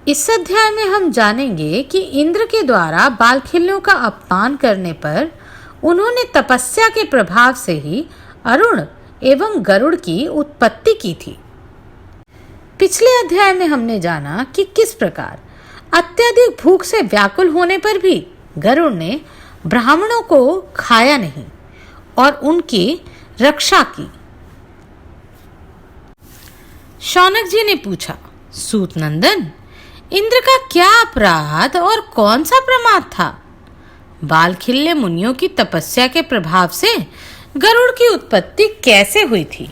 इस अध्याय में हम जानेंगे कि इंद्र के द्वारा बालखिल्यों का अपमान करने पर उन्होंने तपस्या के प्रभाव से ही अरुण एवं गरुड़ की उत्पत्ति की थी। पिछले अध्याय में हमने जाना कि किस प्रकार अत्यधिक भूख से व्याकुल होने पर भी गरुड़ ने ब्राह्मणों को खाया नहीं और उनकी रक्षा की। शौनक जी ने पूछा, सूत नंदन, इंद्र का क्या अपराध और कौन सा प्रमाद था? बालखिल्य मुनियों की तपस्या के प्रभाव से गरुड़ की उत्पत्ति कैसे हुई थी?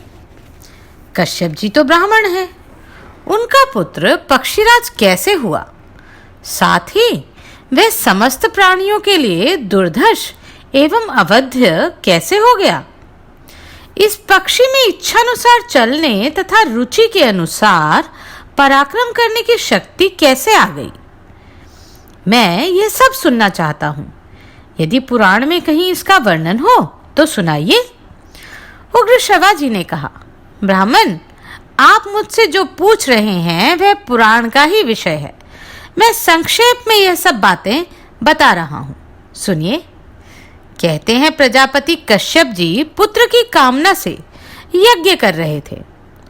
कश्यप जी तो ब्राह्मण है, उनका पुत्र पक्षीराज कैसे हुआ? साथ ही वह समस्त प्राणियों के लिए दुर्धर्ष एवं अवध्य कैसे हो गया? इस पक्षी में इच्छानुसार चलने तथा रुचि के अनुसार पराक्रम करने की शक्ति कैसे आ गई? मैं यह सब सुनना चाहता हूं। यदि पुराण में कहीं इसका वर्णन हो तो सुनाइए। उग्र श्रवा जी ने कहा, ब्राह्मण, आप मुझसे जो पूछ रहे हैं वह पुराण का ही विषय है। मैं संक्षेप में यह सब बातें बता रहा हूं, सुनिए। कहते हैं प्रजापति कश्यप जी पुत्र की कामना से यज्ञ कर रहे थे।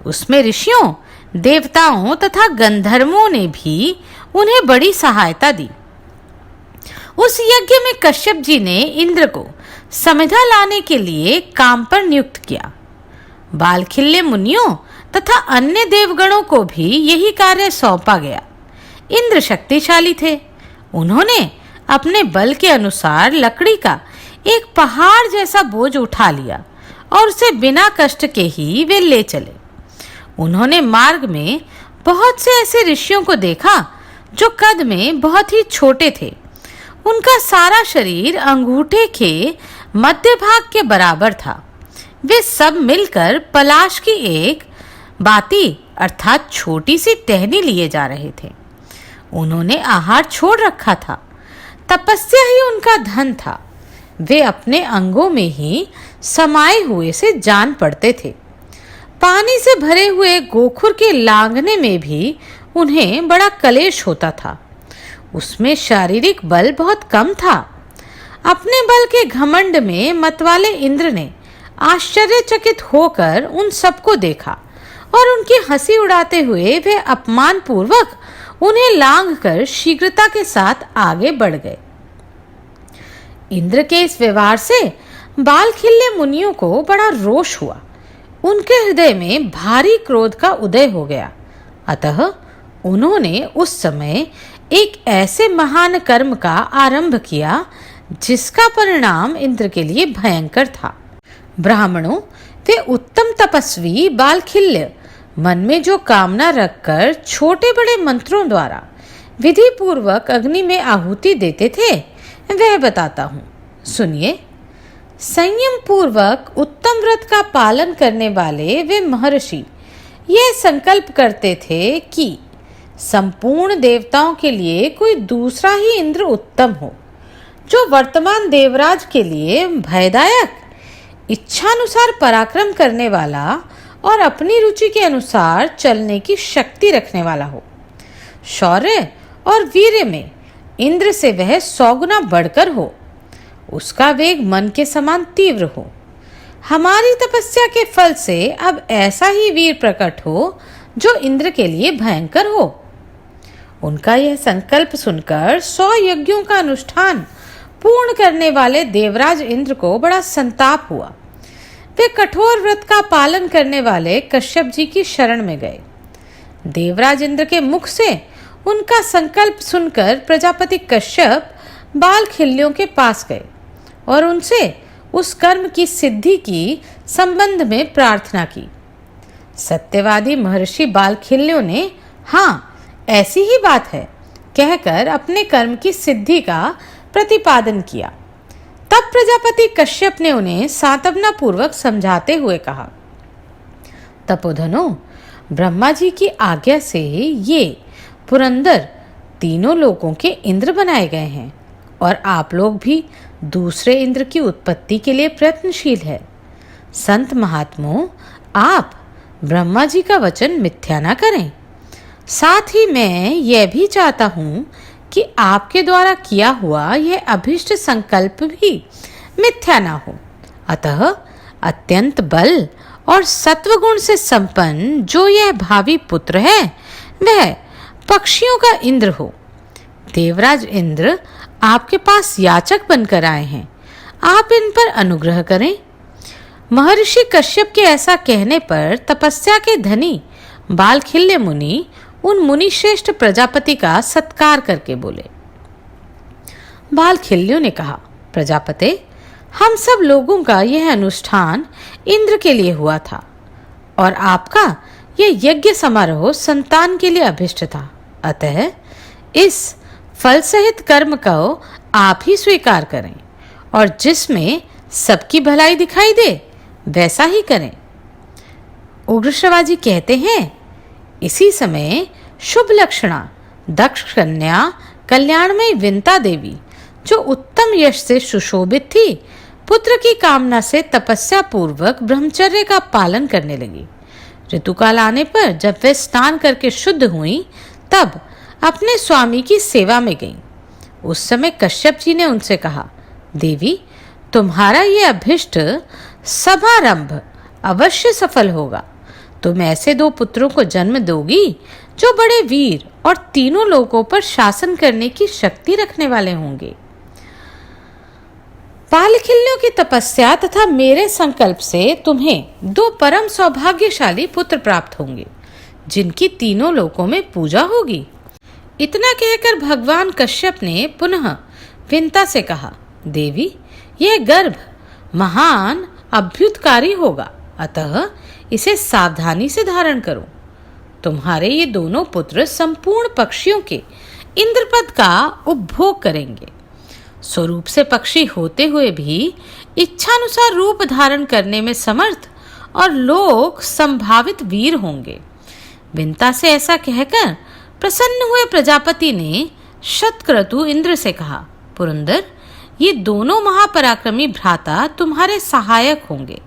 उसमें ऋषियों, देवताओं तथा गंधर्वों ने भी उन्हें बड़ी सहायता दी। उस यज्ञ में कश्यप जी ने इंद्र को समिधा लाने के लिए काम पर नियुक्त किया। बालखिल्य मुनियों तथा अन्य देवगणों को भी यही कार्य सौंपा गया। इंद्र शक्तिशाली थे। उन्होंने अपने बल के अनुसार लकड़ी का एक पहाड़ जैसा बोझ उठा लिया और उसे बिना कष्ट के ही वे ले चले। उन्होंने मार्ग में बहुत से ऐसे ऋषियों को देखा जो कद में बहुत ही छोटे थे। उनका सारा शरीर अंगूठे के मध्य भाग के बराबर था। वे सब मिलकर पलाश की एक बाती अर्थात छोटी सी टहनी लिए जा रहे थे। उन्होंने आहार छोड़ रखा था। तपस्या ही उनका धन था। वे अपने अंगों में ही समाये हुए से जान पड़ते थे। पानी से भरे हुए गोखुर के लांघने में भी उन्हें बड़ा कलेश होता था। उसमें शारीरिक बल बहुत कम था। अपने बल के घमंड में मतवाले इंद्र ने आश्चर्यचकित होकर उन सबको देखा और उनकी हंसी उड़ाते हुए वे अपमान पूर्वक उन्हें लांघकर शीघ्रता के साथ आगे बढ़ गए। इंद्र के इस व्यवहार से बालखिल्य मुनियों को बड़ा रोष हुआ। उनके हृदय में भारी क्रोध का उदय हो गया। अतः उन्होंने उस समय एक ऐसे महान कर्म का आरंभ किया जिसका परिणाम इंद्र के लिए भयंकर था। ब्राह्मणों, वे उत्तम तपस्वी बालखिल्य मन में जो कामना रखकर छोटे बड़े मंत्रों द्वारा विधि पूर्वक अग्नि में आहुति देते थे वह बताता हूँ, सुनिए। संयम पूर्वक उत्तम व्रत का पालन करने वाले वे महर्षि यह संकल्प करते थे कि संपूर्ण देवताओं के लिए कोई दूसरा ही इंद्र उत्तम हो, जो वर्तमान देवराज के लिए भयदायक, इच्छानुसार पराक्रम करने वाला और अपनी रुचि के अनुसार चलने की शक्ति रखने वाला हो। शौर्य और वीर्य में इंद्र से वह 100 गुना बढ़कर हो। उसका वेग मन के समान तीव्र हो। हमारी तपस्या के फल से अब ऐसा ही वीर प्रकट हो जो इंद्र के लिए भयंकर हो। उनका यह संकल्प सुनकर 100 यज्ञों का अनुष्ठान पूर्ण करने वाले देवराज इंद्र को बड़ा संताप हुआ। वे कठोर व्रत का पालन करने वाले कश्यप जी की शरण में गए। देवराज इंद्र के मुख से उनका संकल्प सुनकर प्रजापति कश्यप बालखिल्यों के पास गए और उनसे उस कर्म की सिद्धि की संबंध में प्रार्थना की। सत्यवादी महर्षि बालखिल्यों ने हाँ, ऐसी ही बात है कहकर अपने कर्म की सिद्धि का प्रतिपादन किया। तब प्रजापति कश्यप ने उन्हें सांत्वना पूर्वक समझाते हुए कहा, तपोधनो, ब्रह्मा जी की आज्ञा से ये पुरंदर तीनों लोगों के इंद्र बनाए गए हैं और आप लोग भी दूसरे इंद्र की उत्पत्ति के लिए प्रयत्नशील है। संत महात्मों, आप ब्रह्मा जी का वचन मिथ्या न करें। साथ ही मैं यह भी चाहता हूँ कि आपके द्वारा किया हुआ यह अभिष्ट संकल्प भी मिथ्या ना हो। अतः अत्यंत बल और सत्वगुण से संपन्न जो यह भावी पुत्र है वह पक्षियों का इंद्र हो। देवराज इंद्र आपके पास याचक बनकर आए हैं, आप इन पर अनुग्रह करें। महर्षि कश्यप के ऐसा कहने पर तपस्या के धनी बालखिल्य मुनि उन मुनि श्रेष्ठ प्रजापति का सत्कार करके बोले। बालखिल्यों ने कहा, प्रजापते, हम सब लोगों का यह अनुष्ठान इंद्र के लिए हुआ था और आपका यह यज्ञ समारोह संतान के लिए अभिष्ट था। अतः इस फल सहित कर्म को आप ही स्वीकार करें और जिसमें सबकी भलाई दिखाई दे वैसा ही करें। उग्रश्रवाजी कहते हैं, इसी समय शुभ लक्षणा दक्ष कन्या कल्याणमयी विंता देवी, जो उत्तम यश से सुशोभित थी, पुत्र की कामना से तपस्या पूर्वक ब्रह्मचर्य का पालन करने लगी। ऋतुकाल आने पर जब वे स्नान करके शुद्ध हुई तब अपने स्वामी की सेवा में गईं। उस समय कश्यप जी ने उनसे कहा, देवी, तुम्हारा ये अभिष्ट समारंभ अवश्य सफल होगा। तुम ऐसे 2 पुत्रों को जन्म दोगी जो बड़े वीर और तीनों लोकों पर शासन करने की शक्ति रखने वाले होंगे। बालखिल्यों की तपस्या तथा मेरे संकल्प से तुम्हें 2 परम सौभाग्यशाली पुत्र प्राप्त होंगे जिनकी तीनों लोकों में पूजा होगी। इतना कहकर भगवान कश्यप ने पुनः विंता से कहा, देवी, यह गर्भ महान अभ्युदकारी होगा, अतः इसे सावधानी से धारण करो। तुम्हारे ये दोनों पुत्र संपूर्ण पक्षियों के इंद्रपद का उपभोग करेंगे। स्वरूप से पक्षी होते हुए भी इच्छानुसार रूप धारण करने में समर्थ और लोक संभावित वीर होंगे। विंता से ऐसा कहकर प्रसन्न हुए प्रजापति ने शतक्रतु इंद्र से कहा, पुरंदर, ये दोनों महापराक्रमी भ्राता तुम्हारे सहायक होंगे,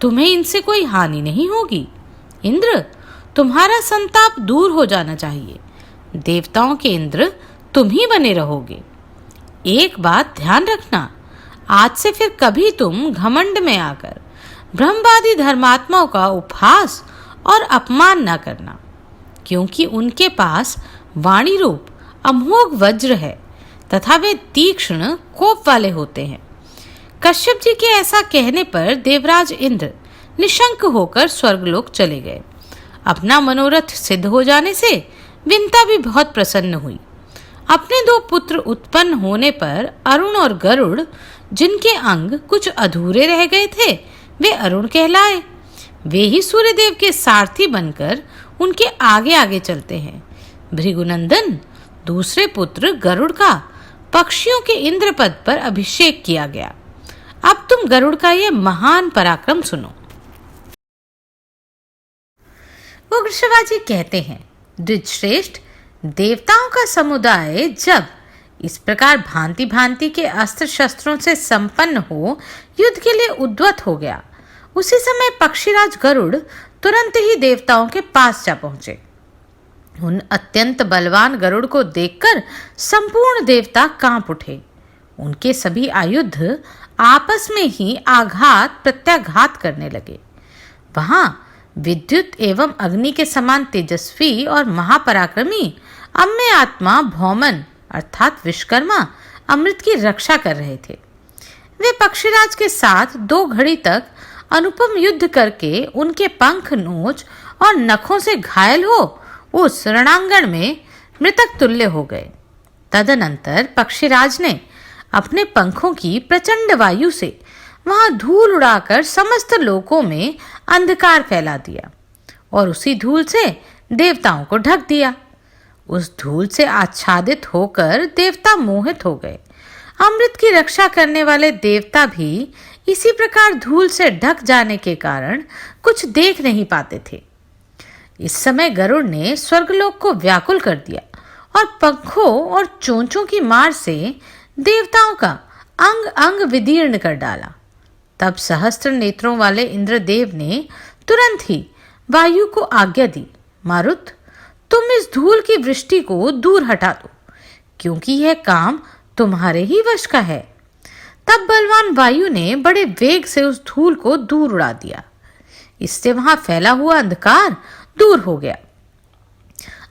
तुम्हें इनसे कोई हानि नहीं होगी। इंद्र, तुम्हारा संताप दूर हो जाना चाहिए। देवताओं के इंद्र तुम ही बने रहोगे। एक बात ध्यान रखना, आज से फिर कभी तुम घमंड में आकर ब्रह्मवादी धर्मात्माओं का उपहास और अपमान न करना, क्योंकि उनके पास वाणी रूप अमोघ वज्र है तथा वे तीक्ष्ण कोप वाले होते हैं। कश्यप जी के ऐसा कहने पर देवराज इंद्र निशंक होकर स्वर्गलोक चले गए। अपना मनोरथ सिद्ध हो जाने से विंता भी बहुत प्रसन्न हुई। अपने 2 पुत्र उत्पन्न होने पर अरुण और गरुड़, जिनके अंग कुछ अधूरे रह गए थे, वे अरुण कहलाए। वे ही सूर्यदेव के सारथी बनकर उनके आगे आगे चलते हैं। भृगुनंदन, दूसरे पुत्र गरुड़ का पक्षियों के इंद्रपद पर अभिषेक किया गया। अब तुम गरुड़ का यह महान पराक्रम सुनो। उग्रश्रवाजी कहते हैं, द्विजश्रेष्ठ, देवताओं का समुदाय जब इस प्रकार भांति भांति के अस्त्र शस्त्रों से संपन्न हो युद्ध के लिए उद्यत हो गया, उसी समय पक्षीराज गरुड़ तुरंत ही देवताओं के पास जा पहुंचे। उन अत्यंत बलवान गरुड़ को देखकर संपूर्ण देवता कांप उठे। उनके सभी आयुध आपस में ही आघात प्रत्याघात करने लगे। वहां विद्युत एवं अग्नि के समान तेजस्वी और महापराक्रमी अम्य आत्मा भौमन अर्थात विश्वकर्मा अमृत की रक्षा कर रहे थे। वे पक्षीराज के साथ 2 घड़ी तक अनुपम युद्ध करके उनके पंख नोच और नखों से घायल हो उस रणांगण में मृतक तुल्य हो गए। तदनंतर पक्षीराज ने अपने पंखों की प्रचंड वायु से वहां धूल उड़ाकर समस्त लोकों में अंधकार फैला दिया और उसी धूल से देवताओं को ढक दिया। उस धूल से आच्छादित होकर देवता मोहित हो गए। अमृत की रक्षा करने वाले देवता भी इसी प्रकार धूल से ढक जाने के कारण कुछ देख नहीं पाते थे। इस समय गरुड़ ने स्वर्गलोक को व्याकुल कर दिया और पंखों और चोंचों की मार से देवताओं का अंग अंग विदीर्ण कर डाला। तब सहस्त्र नेत्रों वाले इंद्रदेव ने तुरंत ही वायु को आज्ञा दी, मारुत, तुम इस धूल की वृष्टि को दूर हटा दो, क्योंकि यह काम तुम्हारे ही वश का है। तब बलवान वायु ने बड़े वेग से उस धूल को दूर उड़ा दिया। इससे वहां फैला हुआ अंधकार दूर हो गया।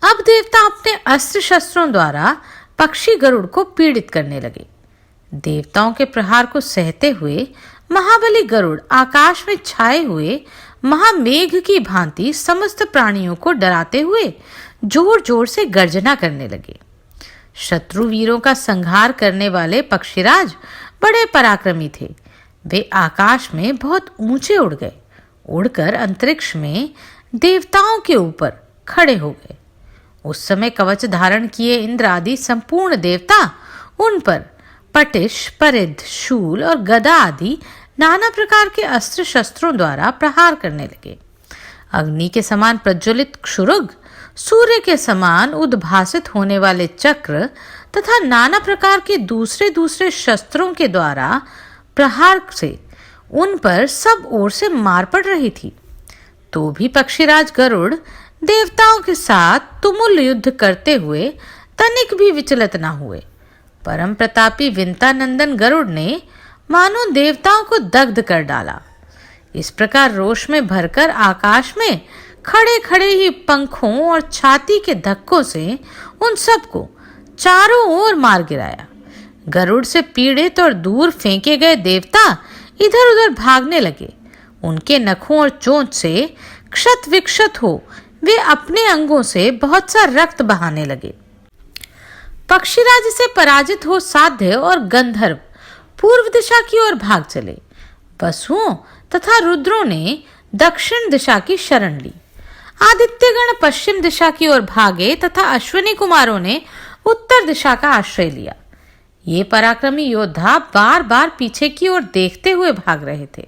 अब देवता अपने अस्त्र शस्त्रों द्वारा पक्षी गरुड़ को पीड़ित करने लगे। देवताओं के प्रहार को सहते हुए महाबली गरुड़ आकाश में छाए हुए महामेघ की भांति समस्त प्राणियों को डराते हुए जोर जोर से गर्जना करने लगे। शत्रु वीरों का संहार करने वाले पक्षीराज बड़े पराक्रमी थे। वे आकाश में बहुत ऊंचे उड़ गए। उड़कर अंतरिक्ष में देवताओं के ऊपर खड़े हो गए। उस समय कवच धारण किए इंद्र आदि संपूर्ण देवता उन पर पटिश, परिध, शूल और गदा आदि नाना प्रकार के अस्त्र शस्त्रों द्वारा प्रहार करने लगे। अग्नि के समान प्रज्वलित क्षुरुग, सूर्य के समान उद्भासित होने वाले चक्र तथा नाना प्रकार के दूसरे दूसरे शस्त्रों के द्वारा प्रहार से उन पर सब ओर से मार पड़ रही थी। तो भी पक्षीराज गरुड़ देवताओं के साथ तुमुल युद्ध करते हुए तनिक भी विचलित न हुए। परम प्रतापी विंता नंदन गरुड़ ने मानो देवताओं को दग्ध कर डाला। इस प्रकार रोष में भरकर आकाश में खड़े खड़े ही पंखों और छाती के धक्कों से उन सबको चारों ओर मार गिराया। गरुड़ से पीड़ित और दूर फेंके गए देवता इधर उधर भागने लगे। उनके नखों और चोंच से क्षत विक्षत हो वे अपने अंगों से बहुत सा रक्त बहाने लगे। पक्षीराज से पराजित हो साध्य और गंधर्व पूर्व दिशा की ओर भाग चले। वसुओं तथा रुद्रों ने दक्षिण दिशा की शरण ली। आदित्यगण पश्चिम दिशा की ओर भागे तथा अश्विनी कुमारों ने उत्तर दिशा का आश्रय लिया। ये पराक्रमी योद्धा बार बार पीछे की ओर देखते हुए भाग रहे थे।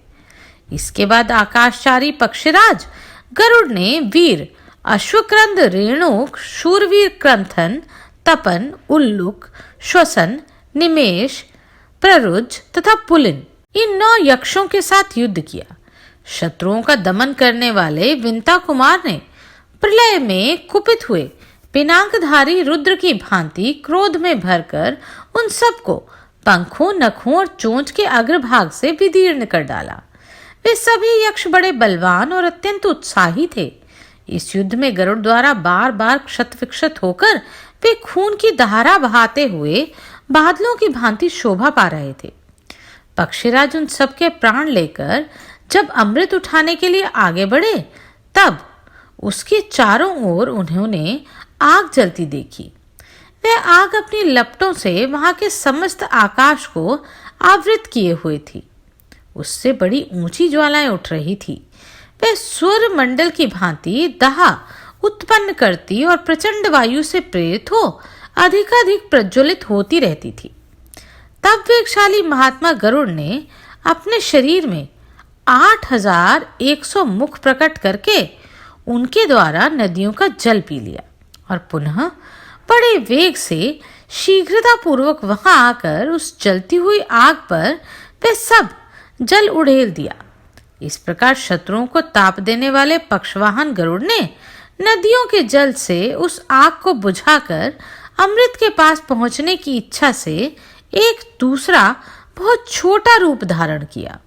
इसके बाद आकाशचारी पक्षीराज गरुड़ ने वीर अश्वक्रंद, रेणुक, शूरवीर क्रंथन, तपन, उल्लुक, श्वसन, निमेष, प्ररुज तथा पुलिन इन 9 यक्षों के साथ युद्ध किया। शत्रुओं का दमन करने वाले विंता कुमार ने प्रलय में कुपित हुए पिनाकधारी रुद्र की भांति क्रोध में भरकर उन सबको पंखों, नखों और चोंच के अग्रभाग से विदीर्ण कर डाला। वे सभी यक्ष बड़े बलवान और अत्यंत उत्साही थे। इस युद्ध में गरुड़ द्वारा बार बार क्षत विक्षत होकर वे खून की धारा बहाते हुए बादलों की भांति शोभा पा रहे थे। पक्षीराज उन सबके प्राण लेकर जब अमृत उठाने के लिए आगे बढ़े, तब उसके चारों ओर उन्होंने आग जलती देखी। वह आग अपनी लपटों से वहां के समस्त आकाश को आवृत किए हुए थी। उससे बड़ी ऊंची ज्वालाएं उठ रही थी। वह स्वर मंडल की भांति दाह उत्पन्न करती और प्रचंड वायु से प्रेरित हो अधिकाधिक प्रज्वलित होती रहती थी। तब वेगशाली महात्मा गरुड़ ने अपने शरीर में 8100 मुख प्रकट करके उनके द्वारा नदियों का जल पी लिया और पुनः बड़े वेग से शीघ्रता पूर्वक वहां आकर उस जलती हुई आग पर वे सब जल उड़ेल दिया। इस प्रकार शत्रुओं को ताप देने वाले पक्षवाहन गरुड़ ने नदियों के जल से उस आग को बुझाकर अमृत के पास पहुंचने की इच्छा से एक दूसरा बहुत छोटा रूप धारण किया।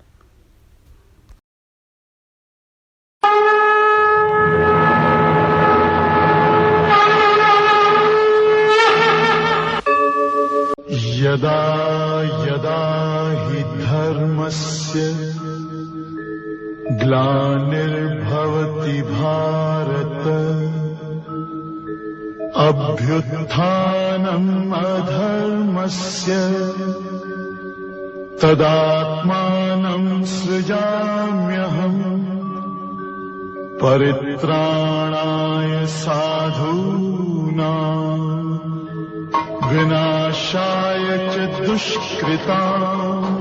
यदा यदा हि धर्मस्य ग्लानिर्भवति भारत अभ्युत्थानम् अधर्मस्य तदात्मानं सृजाम्यहम् परित्राणाय साधूनां विनाशाय च दुष्कृताम्